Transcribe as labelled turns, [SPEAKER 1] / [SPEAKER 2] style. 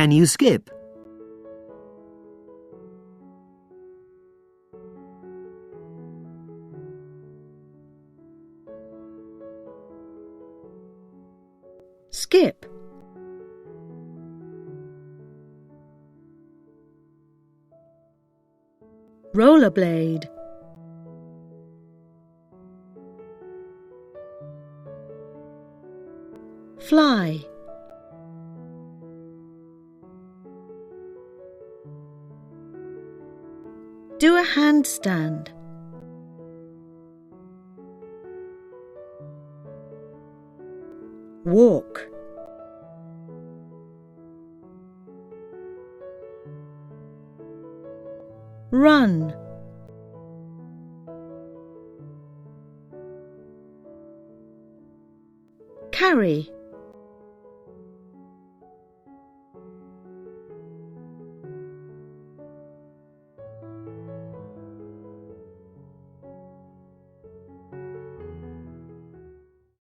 [SPEAKER 1] Can you skip?
[SPEAKER 2] Skip. Rollerblade. Fly. Do a handstand. Walk. Run. Carry.